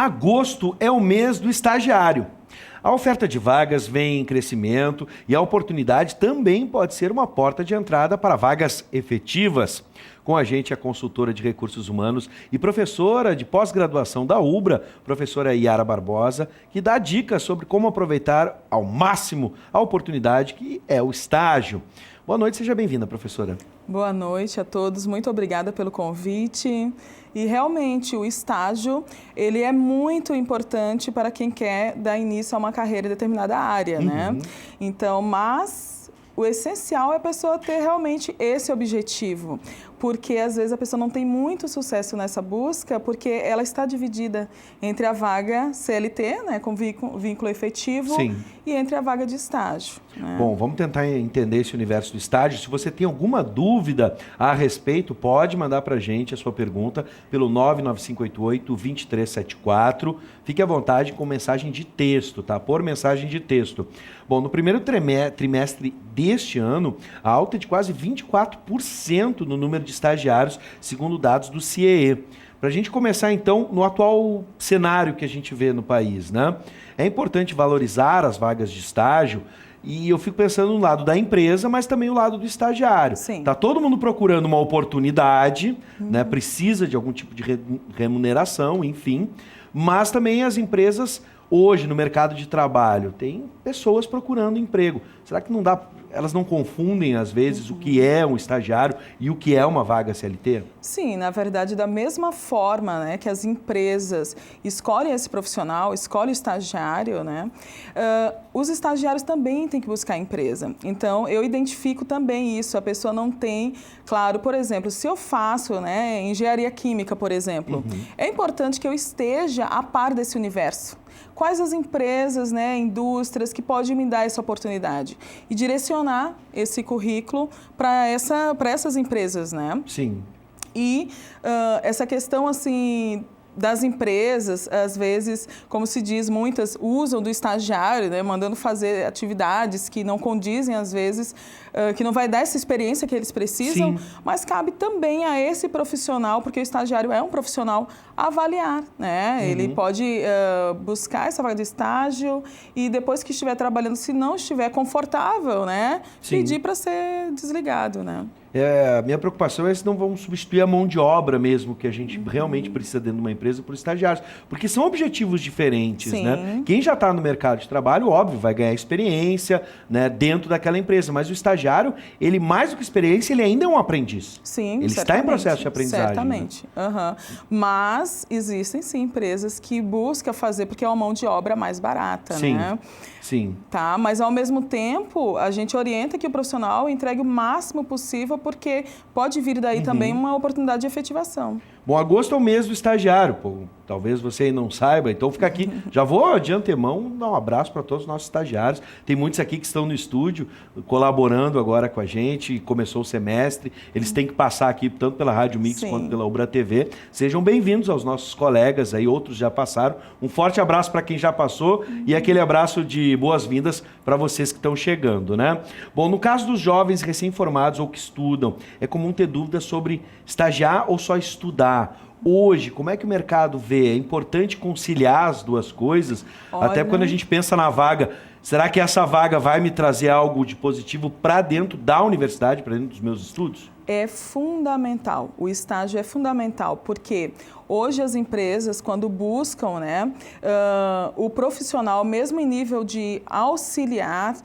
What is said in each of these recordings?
Agosto é o mês do estagiário. A oferta de vagas vem em crescimento e a oportunidade também pode ser uma porta de entrada para vagas efetivas. Com a gente, a consultora de recursos humanos e professora de pós-graduação da UBRA, professora Yara Barbosa, que dá dicas sobre como aproveitar ao máximo a oportunidade que é o estágio. Boa noite, seja bem-vinda, professora. Boa noite a todos, muito obrigada pelo convite. E realmente o estágio, ele é muito importante para quem quer dar início a uma carreira em determinada área, né? Então, mas o essencial é a pessoa ter realmente esse objetivo, porque às vezes a pessoa não tem muito sucesso nessa busca, porque ela está dividida entre a vaga CLT, né, com vínculo efetivo, Sim. e entre a vaga de estágio. Né? Bom, vamos tentar entender esse universo do estágio. Se você tem alguma dúvida a respeito, pode mandar para a gente a sua pergunta pelo 99588-2374. Fique à vontade com mensagem de texto, tá? Por mensagem de texto. Bom, no primeiro trimestre deste ano, a alta é de quase 24% no número de estagiários, segundo dados do CIEE. Para a gente começar, então, no atual cenário que a gente vê no país, né? É importante valorizar as vagas de estágio e eu fico pensando no lado da empresa, mas também no lado do estagiário. Está todo mundo procurando uma oportunidade, né? Precisa de algum tipo de remuneração, enfim, mas também as empresas hoje no mercado de trabalho tem pessoas procurando emprego. Será que não dá? Elas não confundem, às vezes, o que é um estagiário e o que é uma vaga CLT? Sim, na verdade, da mesma forma, né, que as empresas escolhem esse profissional, escolhem o estagiário, né, os estagiários também têm que buscar empresa. Então, eu identifico também isso. A pessoa não tem, claro, por exemplo, se eu faço, né, engenharia química, por exemplo, é importante que eu esteja a par desse universo. Quais as empresas, né, indústrias que podem me dar essa oportunidade? E direcionar esse currículo para essas empresas, né? Sim. E essa questão, assim, das empresas, às vezes, como se diz, muitas usam do estagiário, né, mandando fazer atividades que não condizem, às vezes, que não vai dar essa experiência que eles precisam, Sim. mas cabe também a esse profissional, porque o estagiário é um profissional, avaliar, né? Ele pode buscar essa vaga de estágio e depois que estiver trabalhando, se não estiver confortável, né, Sim. pedir para ser desligado, né? A minha preocupação é se não vamos substituir a mão de obra mesmo, que a gente realmente precisa dentro de uma empresa por estagiários, porque são objetivos diferentes, Sim. né? Quem já está no mercado de trabalho, óbvio, vai ganhar experiência, né, dentro daquela empresa, mas o estagiário, ele mais do que experiência, ele ainda é um aprendiz. Sim, ele está em processo de aprendizagem. Certamente, né? Mas existem sim empresas que buscam fazer porque é uma mão de obra mais barata, Sim. né? Sim. Tá, mas ao mesmo tempo, a gente orienta que o profissional entregue o máximo possível, porque pode vir daí também uma oportunidade de efetivação. Bom, agosto é o mês do estagiário, pô. Talvez você não saiba, então fica aqui. Já vou de antemão dar um abraço para todos os nossos estagiários. Tem muitos aqui que estão no estúdio, colaborando agora com a gente. Começou o semestre, eles têm que passar aqui tanto pela Rádio Mix Sim. quanto pela UBRA TV. Sejam bem-vindos aos nossos colegas aí, outros já passaram. Um forte abraço para quem já passou e aquele abraço de boas-vindas para vocês que estão chegando, né? Bom, no caso dos jovens recém-formados ou que estudam, é comum ter dúvidas sobre estagiar ou só estudar. Hoje, como é que o mercado vê? É importante conciliar as duas coisas? Olha, até quando a gente pensa na vaga, será que essa vaga vai me trazer algo de positivo para dentro da universidade, para dentro dos meus estudos? É fundamental, o estágio é fundamental, porque hoje as empresas, quando buscam, né, o profissional, mesmo em nível de auxiliar,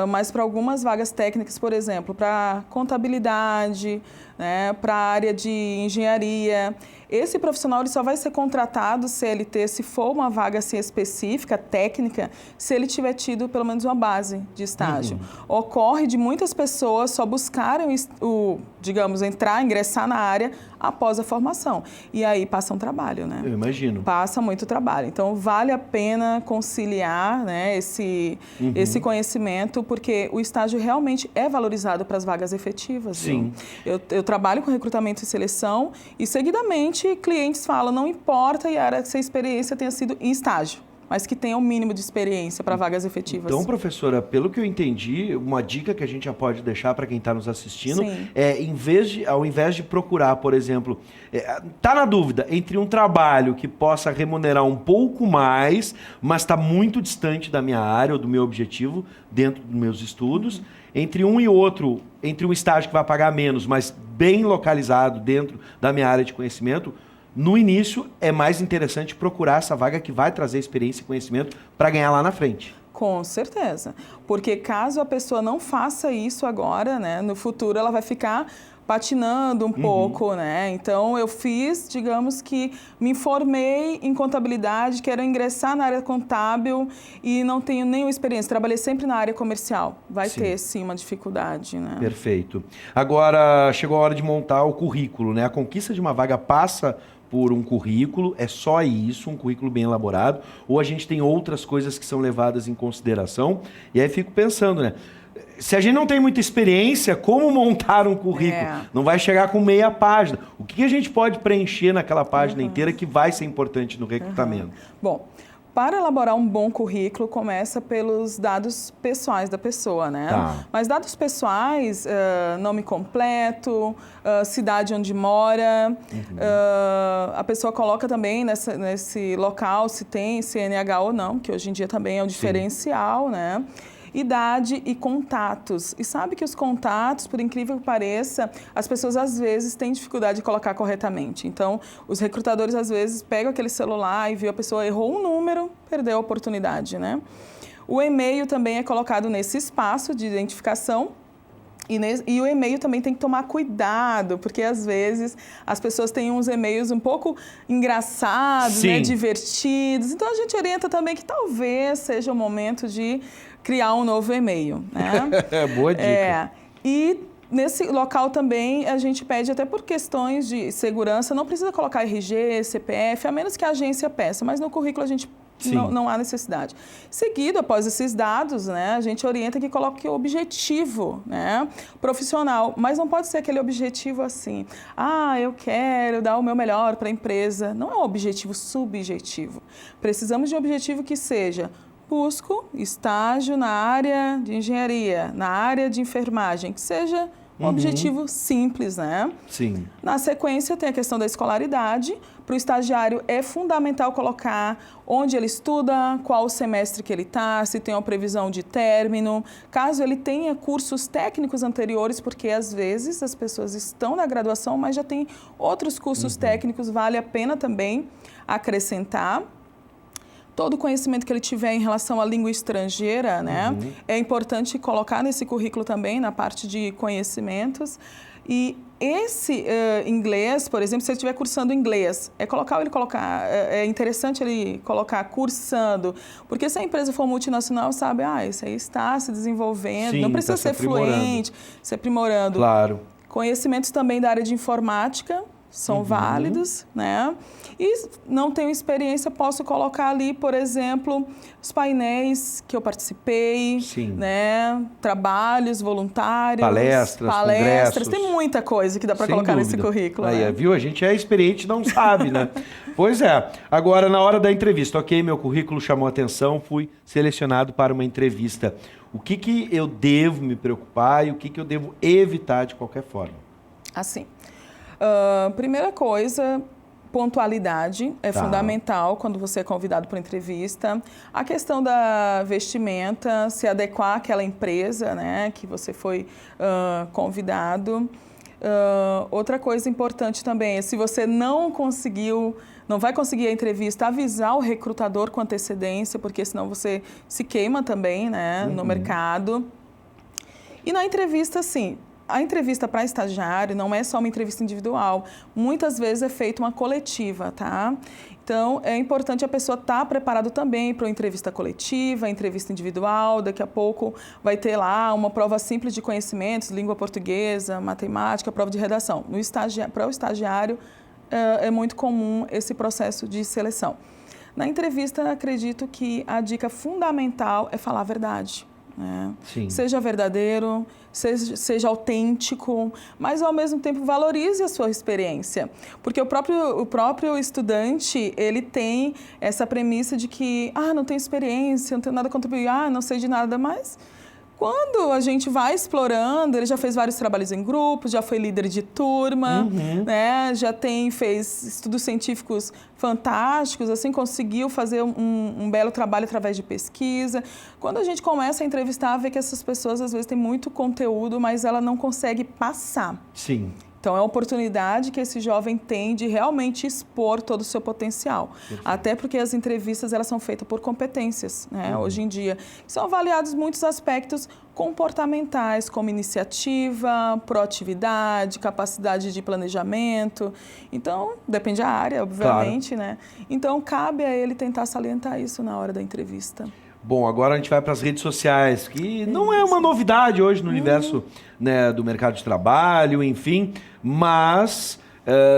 mas para algumas vagas técnicas, por exemplo, para contabilidade, né, para a área de engenharia, esse profissional ele só vai ser contratado CLT se for uma vaga assim, específica, técnica, se ele tiver tido pelo menos uma base de estágio. Ocorre de muitas pessoas só buscarem digamos, ingressar na área após a formação. E aí passa um trabalho, né? Eu imagino. Passa muito trabalho. Então, vale a pena conciliar, né, esse conhecimento, porque o estágio realmente é valorizado para as vagas efetivas. Sim. Eu trabalho com recrutamento e seleção e, seguidamente, clientes falam, não importa, Yara, se a experiência tenha sido em estágio. mas que tenha o mínimo de experiência para vagas efetivas. Então, professora, pelo que eu entendi, uma dica que a gente já pode deixar para quem está nos assistindo é, ao invés de procurar, por exemplo, tá na dúvida entre um trabalho que possa remunerar um pouco mais, mas está muito distante da minha área ou do meu objetivo dentro dos meus estudos, entre um e outro, entre um estágio que vai pagar menos, mas bem localizado dentro da minha área de conhecimento, no início é mais interessante procurar essa vaga que vai trazer experiência e conhecimento para ganhar lá na frente. Com certeza, porque caso a pessoa não faça isso agora, né, no futuro ela vai ficar patinando um pouco, né? Então, eu fiz, digamos que me formei em contabilidade, quero ingressar na área contábil e não tenho nenhuma experiência. Trabalhei sempre na área comercial. Vai ter, sim, uma dificuldade, né? Perfeito. Agora, chegou a hora de montar o currículo, né? A conquista de uma vaga passa por um currículo, é só isso, um currículo bem elaborado, ou a gente tem outras coisas que são levadas em consideração. E aí fico pensando, né? Se a gente não tem muita experiência, como montar um currículo? Não vai chegar com meia página. O que a gente pode preencher naquela página inteira que vai ser importante no recrutamento? Bom, para elaborar um bom currículo, começa pelos dados pessoais da pessoa, né? Mas dados pessoais, nome completo, cidade onde mora, a pessoa coloca também nesse local se tem CNH ou não, que hoje em dia também é um diferencial, né? Idade e contatos. E sabe que os contatos, por incrível que pareça, as pessoas às vezes têm dificuldade de colocar corretamente. Então, os recrutadores às vezes pegam aquele celular e viu a pessoa errou um número, perdeu a oportunidade, né? O e-mail também é colocado nesse espaço de identificação. E o e-mail também tem que tomar cuidado, porque às vezes as pessoas têm uns e-mails um pouco engraçados, né, divertidos. Então, a gente orienta também que talvez seja o momento de criar um novo e-mail, né? Boa dica. E nesse local também a gente pede, até por questões de segurança, não precisa colocar RG, CPF, a menos que a agência peça, mas no currículo a gente não há necessidade. Seguido, após esses dados, né, a gente orienta que coloque o objetivo, né, profissional, mas não pode ser aquele objetivo assim, eu quero dar o meu melhor para a empresa. Não é um objetivo subjetivo. Precisamos de um objetivo que seja: busco estágio na área de engenharia, na área de enfermagem, que seja um objetivo simples, né? Sim. Na sequência, tem a questão da escolaridade. Para o estagiário, é fundamental colocar onde ele estuda, qual o semestre que ele está, se tem uma previsão de término, caso ele tenha cursos técnicos anteriores, porque às vezes as pessoas estão na graduação, mas já tem outros cursos técnicos, vale a pena também acrescentar. Todo o conhecimento que ele tiver em relação à língua estrangeira, né? É importante colocar nesse currículo também, na parte de conhecimentos. E esse inglês, por exemplo, se ele estiver cursando inglês, é interessante ele colocar cursando, porque se a empresa for multinacional, sabe, esse aí está se desenvolvendo, não precisa ser fluente, se aprimorando. Claro. Conhecimentos também da área de informática são válidos, né? E não tenho experiência, posso colocar ali, por exemplo, os painéis que eu participei, né? Trabalhos voluntários, palestras, tem muita coisa que dá para colocar nesse currículo. Aí, né? Viu? A gente é experiente, não sabe, né? Pois é. Agora, na hora da entrevista, meu currículo chamou a atenção, fui selecionado para uma entrevista. O que eu devo me preocupar e o que eu devo evitar de qualquer forma? Assim, primeira coisa, pontualidade é fundamental quando você é convidado para entrevista. A questão da vestimenta, se adequar àquela empresa, né, que você foi convidado. Outra coisa importante também é, se você não vai conseguir a entrevista, avisar o recrutador com antecedência, porque senão você se queima também, né, no mercado. E na entrevista, sim. A entrevista para estagiário não é só uma entrevista individual, muitas vezes é feita uma coletiva, tá? Então, é importante a pessoa estar preparada também para uma entrevista coletiva, entrevista individual, daqui a pouco vai ter lá uma prova simples de conhecimentos, língua portuguesa, matemática, prova de redação. Para o estagiário, é muito comum esse processo de seleção. Na entrevista, acredito que a dica fundamental é falar a verdade. né? Sim. Seja verdadeiro, seja autêntico, mas ao mesmo tempo valorize a sua experiência. Porque o próprio estudante, ele tem essa premissa de que, não tenho experiência, não tenho nada a contribuir, não sei de nada, mas quando a gente vai explorando, ele já fez vários trabalhos em grupos, já foi líder de turma, né? Já fez estudos científicos fantásticos, assim, conseguiu fazer um belo trabalho através de pesquisa. Quando a gente começa a entrevistar, vê que essas pessoas, às vezes, têm muito conteúdo, mas ela não consegue passar. Sim. Então, é a oportunidade que esse jovem tem de realmente expor todo o seu potencial. Perfeito. Até porque as entrevistas, elas são feitas por competências, né? Hoje em dia. São avaliados muitos aspectos comportamentais, como iniciativa, proatividade, capacidade de planejamento. Então, depende da área, obviamente, né? Então, cabe a ele tentar salientar isso na hora da entrevista. Bom, agora a gente vai para as redes sociais, que não é uma novidade hoje no universo, né, do mercado de trabalho, enfim, mas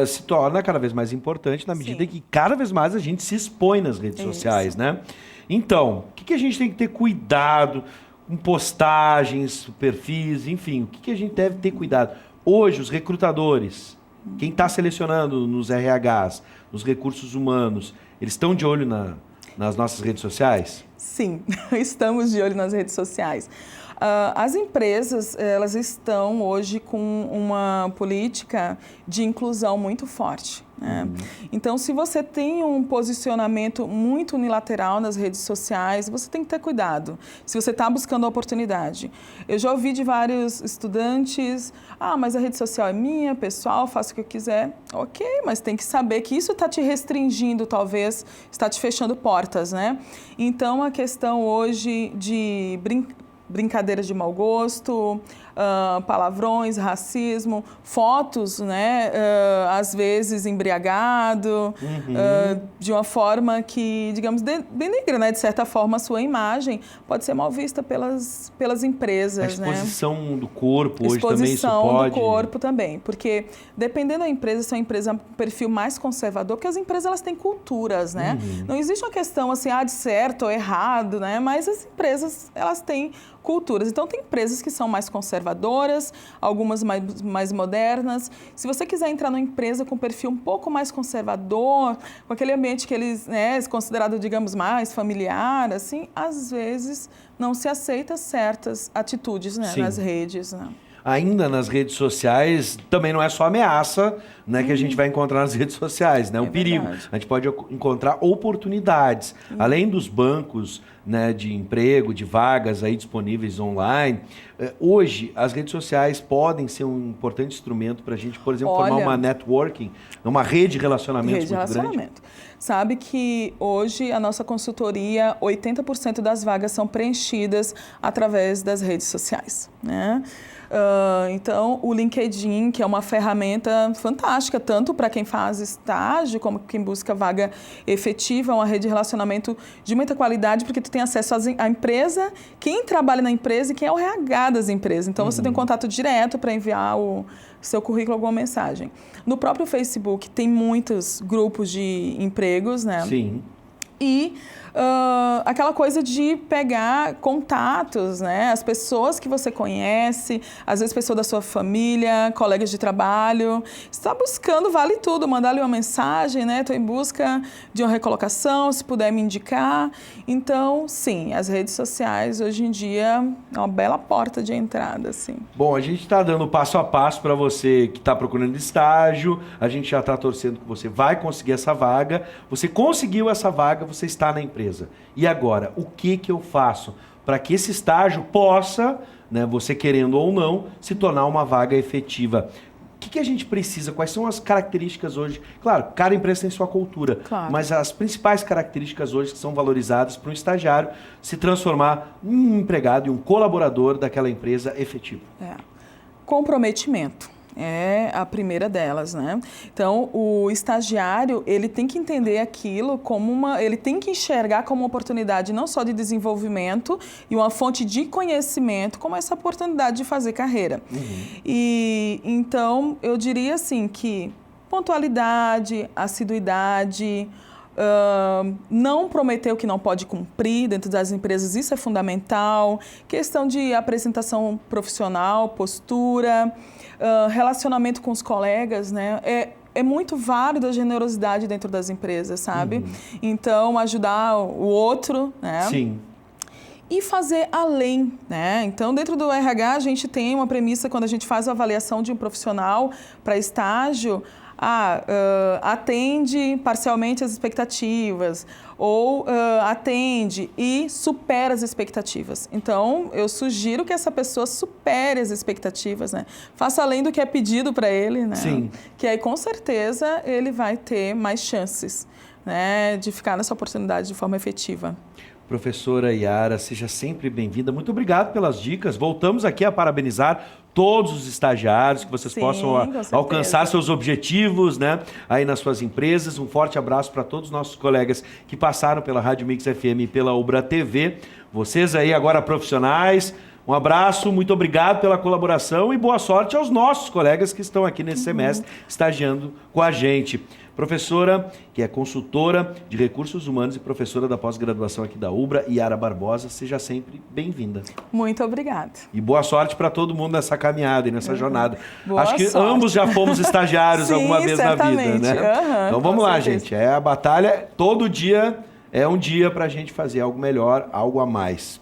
se torna cada vez mais importante na medida que cada vez mais a gente se expõe nas redes sociais, né? Então, o que a gente tem que ter cuidado com postagens, perfis, enfim, o que a gente deve ter cuidado? Hoje, os recrutadores, quem está selecionando nos RHs, nos recursos humanos, eles estão de olho nas nossas redes sociais? Sim, estamos de olho nas redes sociais. As empresas, elas estão hoje com uma política de inclusão muito forte, né? Então, se você tem um posicionamento muito unilateral nas redes sociais, você tem que ter cuidado, se você está buscando a oportunidade. Eu já ouvi de vários estudantes, mas a rede social é minha, pessoal, faço o que eu quiser. Ok, mas tem que saber que isso está te restringindo, talvez, está te fechando portas, né? Então, a questão hoje de brincadeiras de mau gosto, palavrões, racismo, fotos, né, às vezes embriagado, de uma forma que, digamos, denigra, né, de certa forma, a sua imagem, pode ser mal vista pelas empresas. A exposição do corpo hoje também isso exposição pode... do corpo também, porque dependendo da empresa, se é uma empresa com perfil mais conservador, porque as empresas elas têm culturas, né? Não existe uma questão assim, de certo ou errado, né? Mas as empresas, elas têm culturas. Então, tem empresas que são mais conservadoras, algumas mais modernas. Se você quiser entrar numa empresa com perfil um pouco mais conservador, com aquele ambiente que eles, né, considerado, digamos, mais familiar, assim, às vezes não se aceita certas atitudes, né, nas redes, né? Ainda nas redes sociais, também não é só ameaça, né, que a gente vai encontrar nas redes sociais, né? Um perigo. Verdade. A gente pode encontrar oportunidades. Além dos bancos, né, de emprego, de vagas aí disponíveis online, hoje as redes sociais podem ser um importante instrumento para a gente, por exemplo, formar uma networking, uma rede de relacionamentos muito grande. Sabe que hoje a nossa consultoria, 80% das vagas são preenchidas através das redes sociais, né? Então, o LinkedIn, que é uma ferramenta fantástica, tanto para quem faz estágio, como quem busca vaga efetiva, uma rede de relacionamento de muita qualidade, porque tu tem acesso à empresa, quem trabalha na empresa e quem é o RH das empresas. Então, você tem um contato direto para enviar o seu currículo, alguma mensagem. No próprio Facebook, tem muitos grupos de empregos, né? Sim. E aquela coisa de pegar contatos, né? As pessoas que você conhece, às vezes pessoas da sua família, colegas de trabalho. Está buscando, vale tudo, mandar-lhe uma mensagem, né? Estou em busca de uma recolocação, se puder me indicar. Então, sim, as redes sociais hoje em dia é uma bela porta de entrada, assim. Bom, a gente está dando passo a passo para você que está procurando estágio, a gente já está torcendo que você vai conseguir essa vaga. Você conseguiu essa vaga, você está na empresa. E agora, o que eu faço para que esse estágio possa, né, você querendo ou não, se tornar uma vaga efetiva? O que a gente precisa? Quais são as características hoje? Claro, cada empresa tem sua cultura, mas as principais características hoje que são valorizadas para um estagiário se transformar em um empregado e um colaborador daquela empresa efetivo. Comprometimento. É a primeira delas, né? Então, o estagiário, ele tem que entender aquilo como ele tem que enxergar como uma oportunidade não só de desenvolvimento e uma fonte de conhecimento, como essa oportunidade de fazer carreira. E então, eu diria assim que pontualidade, assiduidade, Não prometer o que não pode cumprir dentro das empresas, isso é fundamental. Questão de apresentação profissional, postura, relacionamento com os colegas, né? É muito válido a generosidade dentro das empresas, sabe? Então, ajudar o outro, né? Sim. E fazer além, né? Então, dentro do RH, a gente tem uma premissa quando a gente faz a avaliação de um profissional para estágio, atende parcialmente as expectativas ou atende e supera as expectativas. Então, eu sugiro que essa pessoa supere as expectativas, né? Faça além do que é pedido para ele, né? Sim. Que aí, com certeza, ele vai ter mais chances, né, de ficar nessa oportunidade de forma efetiva. Professora Yara, seja sempre bem-vinda. Muito obrigado pelas dicas. Voltamos aqui a parabenizar todos os estagiários, que vocês possam alcançar seus objetivos, né, aí nas suas empresas. Um forte abraço para todos os nossos colegas que passaram pela Rádio Mix FM e pela Ubra TV. Vocês aí agora profissionais, um abraço, muito obrigado pela colaboração e boa sorte aos nossos colegas que estão aqui nesse semestre estagiando com a gente. Professora, que é consultora de recursos humanos e professora da pós-graduação aqui da Ubra, Yara Barbosa, seja sempre bem-vinda. Muito obrigada. E boa sorte para todo mundo nessa caminhada e nessa jornada. Boa Acho que sorte. ambos já fomos estagiários Sim, alguma vez certamente. na vida, né? Então vamos lá, certeza. gente. A batalha, todo dia é um dia para a gente fazer algo melhor, algo a mais.